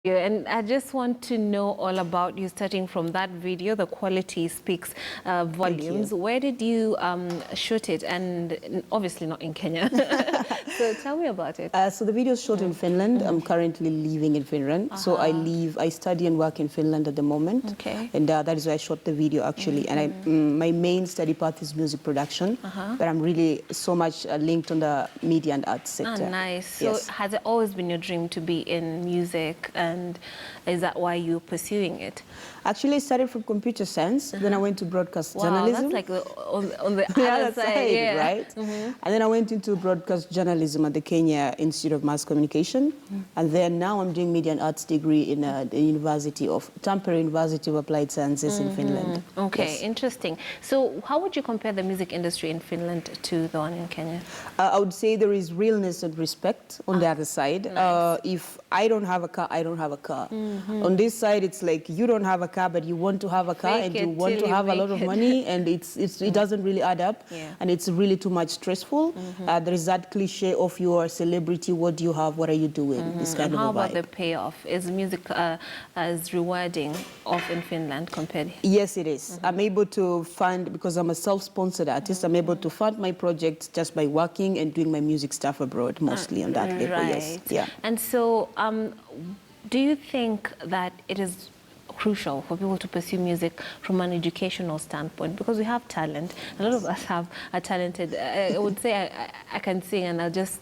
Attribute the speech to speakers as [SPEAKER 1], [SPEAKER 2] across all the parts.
[SPEAKER 1] And I just want to know all about you, starting from that video. The quality speaks volumes. Where did you shoot it? And obviously not in Kenya. So tell me about it.
[SPEAKER 2] So the video is shot in Finland. I'm currently living in Finland. So I study and work in Finland at the moment.
[SPEAKER 1] Okay.
[SPEAKER 2] And that is why I shot the video actually. And my main study path is music production. But I'm really so much linked on the media and arts sector.
[SPEAKER 1] Oh, nice. So has it always been your dream to be in music? And is that why you're pursuing it?
[SPEAKER 2] Actually, I started from computer science. Then I went to broadcast journalism.
[SPEAKER 1] That's like on the other side,
[SPEAKER 2] right? And then I went into broadcast journalism at the Kenya Institute of Mass Communication. And then now I'm doing media and arts degree in the Tampere University of Applied Sciences in Finland.
[SPEAKER 1] Okay, interesting. So how would you compare the music industry in Finland to the one in Kenya?
[SPEAKER 2] I would say there is realness and respect on the other side.
[SPEAKER 1] Nice.
[SPEAKER 2] If I don't have a car, I don't have a car. On this side, it's like you don't have a car, but you want to have a car and you want to have a lot of money, and it doesn't really add up, and it's really too much stressful. There is that cliche of you're a celebrity, what do you have, what are you doing? This kind of a vibe.
[SPEAKER 1] How about the payoff? Is music as rewarding off in Finland compared?
[SPEAKER 2] Yes, it is. I'm able to fund, because I'm a self-sponsored artist, I'm able to fund my projects just by working and doing my music stuff abroad, mostly on that level, yes. Yeah.
[SPEAKER 1] And so, do you think that it is crucial for people to pursue music from an educational standpoint? Because we have talent. A lot of us are talented. I would say I can sing and I'll just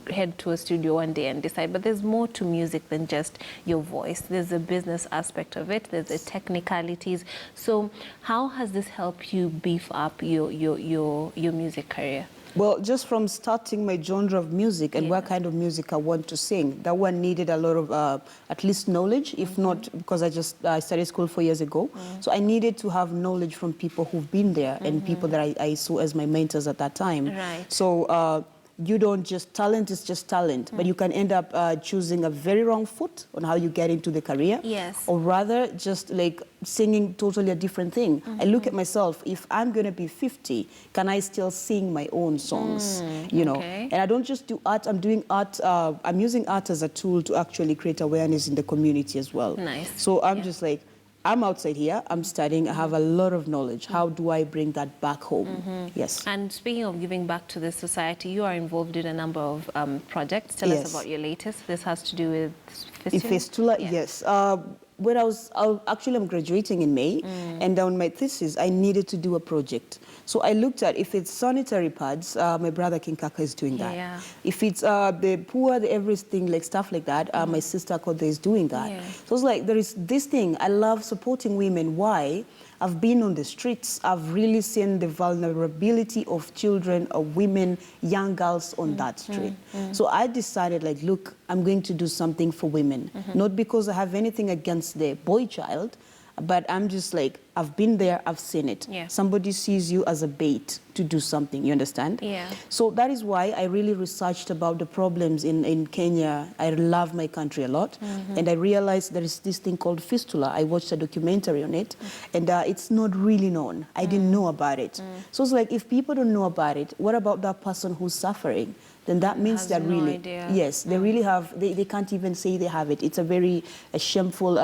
[SPEAKER 1] head to a studio one day and decide. But there's more to music than just your voice. There's a business aspect of it. There's the technicalities. So how has this helped you beef up your music career?
[SPEAKER 2] Well, just from starting my genre of music and what kind of music I want to sing, that one needed a lot of at least knowledge, if not, because I started school 4 years ago. So I needed to have knowledge from people who've been there and people that I saw as my mentors at that time.
[SPEAKER 1] Right.
[SPEAKER 2] So you don't just, talent is just talent, but you can end up choosing a very wrong foot on how you get into the career.
[SPEAKER 1] Yes.
[SPEAKER 2] Or rather just like singing totally a different thing. I look at myself, if I'm gonna be 50, can I still sing my own songs? You know, and I don't just do art, I'm doing art, I'm using art as a tool to actually create awareness in the community as well.
[SPEAKER 1] Nice.
[SPEAKER 2] So I'm just like, I'm outside here, I'm studying, I have a lot of knowledge. How do I bring that back home? Yes.
[SPEAKER 1] And speaking of giving back to the society, you are involved in a number of projects. Tell us about your latest. This has to do with Fistula?
[SPEAKER 2] Fistula, yes. When I'm graduating in May, and on my thesis, I needed to do a project. So I looked at, if it's sanitary pads, my brother King Kaka is doing that.
[SPEAKER 1] Yeah.
[SPEAKER 2] If it's the poor, the everything, like stuff like that, my sister Koda is doing that. So it's like, there is this thing, I love supporting women. Why? I've been on the streets, I've really seen the vulnerability of children, of women, young girls on that street. So I decided, like, look, I'm going to do something for women. Not because I have anything against the boy child, but I'm just like, I've been there, I've seen it. Somebody sees you as a bait to do something, you understand? So that is why I really researched about the problems in Kenya. I love my country a lot. And I realized there is this thing called fistula. I watched a documentary on it, and it's not really known. I didn't know about it. So it's like, if people don't know about it, what about that person who's suffering? Then that means they're really, yes, they really have, they can't even say they have it. It's a very shameful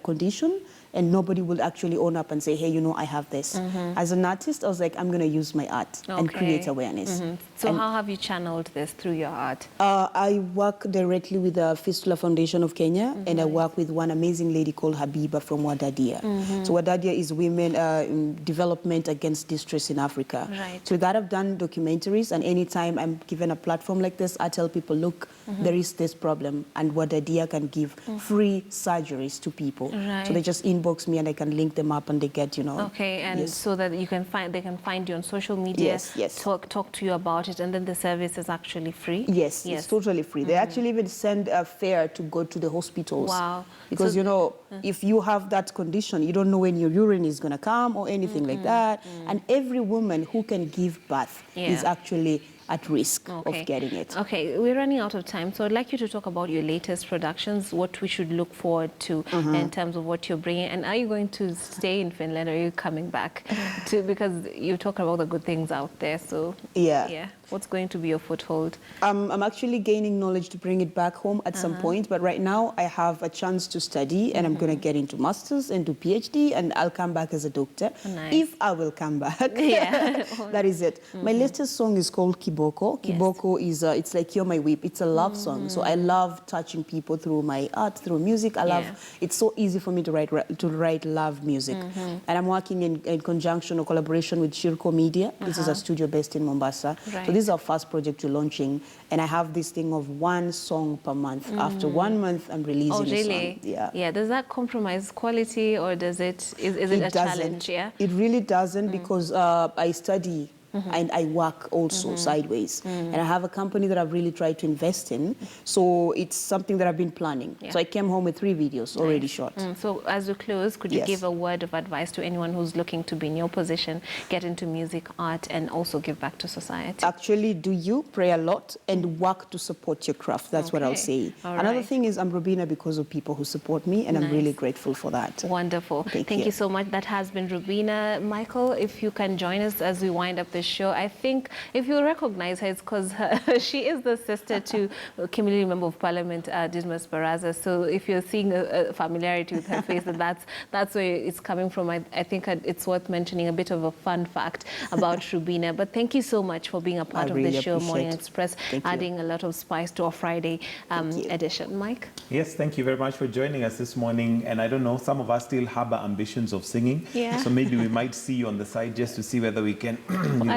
[SPEAKER 2] condition. And nobody will actually own up and say, hey, you know, I have this. As an artist, I was like, I'm going to use my art and create awareness.
[SPEAKER 1] So how have you channeled this through your art?
[SPEAKER 2] I work directly with the Fistula Foundation of Kenya, and I work with one amazing lady called Habiba from Wadadia. So Wadadia is women in development against distress in Africa. So that I've done documentaries, and anytime I'm given a platform like this, I tell people, look, there is this problem, and Wadadia can give free surgeries to people. So they just inbox me and I can link them up and they get, you know.
[SPEAKER 1] Okay, and so that you can they can find you on social media, talk to you about it, and then the service is actually free?
[SPEAKER 2] Yes, it's totally free. They actually even send a fare to go to the hospitals.
[SPEAKER 1] Wow.
[SPEAKER 2] Because, so, you know, if you have that condition, you don't know when your urine is going to come or anything like that. And every woman who can give birth is actually at risk of getting it.
[SPEAKER 1] Okay, we're running out of time, so I'd like you to talk about your latest productions, what we should look forward to in terms of what you're bringing. And are you going to stay in Finland, or are you coming back? Because you talk about the good things out there, so...
[SPEAKER 2] Yeah.
[SPEAKER 1] What's going to be your foothold?
[SPEAKER 2] I'm actually gaining knowledge to bring it back home at some point, but right now I have a chance to study, and I'm going to get into masters and do PhD, and I'll come back as a doctor, if I will come back.
[SPEAKER 1] Yeah.
[SPEAKER 2] That is it. My latest song is called Kiboko. Kiboko is, it's like You're My Whip. It's a love song. So I love touching people through my art, through music. I love, it's so easy for me to write love music. And I'm working in conjunction or collaboration with Shirko Media. This is a studio based in Mombasa. So this is our first project we're launching, and I have this thing of one song per month. After 1 month, I'm releasing a song.
[SPEAKER 1] Yeah. Does that compromise quality, or does it, is it a challenge? Yeah.
[SPEAKER 2] It really doesn't, because I study and I work also sideways. And I have a company that I've really tried to invest in. So it's something that I've been planning. So I came home with 3 videos already shot.
[SPEAKER 1] So as we close, could you give a word of advice to anyone who's looking to be in your position, get into music, art, and also give back to society?
[SPEAKER 2] Actually, do you pray a lot and work to support your craft. That's what I'll say. Another thing is I'm Rawbeena because of people who support me, and I'm really grateful for that.
[SPEAKER 1] Wonderful. Thank you so much. That has been Rawbeena. Michael, if you can join us as we wind up the show. I think if you recognize her, it's because she is the sister to Community Member of Parliament, Dismas Barasa. So if you're seeing a familiarity with her face, that's where it's coming from. I think it's worth mentioning a bit of a fun fact about Rawbeena. But thank you so much for being a part of the show, Morning Express, adding a lot of spice to our Friday edition. Mike?
[SPEAKER 3] Yes, thank you very much for joining us this morning. And I don't know, some of us still harbor ambitions of singing. So maybe we might see you on the side just to see whether we can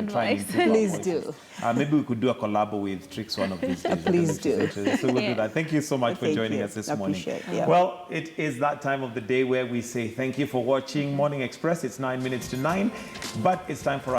[SPEAKER 3] try.
[SPEAKER 2] Please do.
[SPEAKER 3] Maybe we could do a collab with Tricks one of these days.
[SPEAKER 2] Please do.
[SPEAKER 3] So we'll do that. Thank you so much for joining us this morning. Well, it is that time of the day where we say thank you for watching Morning Express. It's 9 minutes to 9, but it's time for us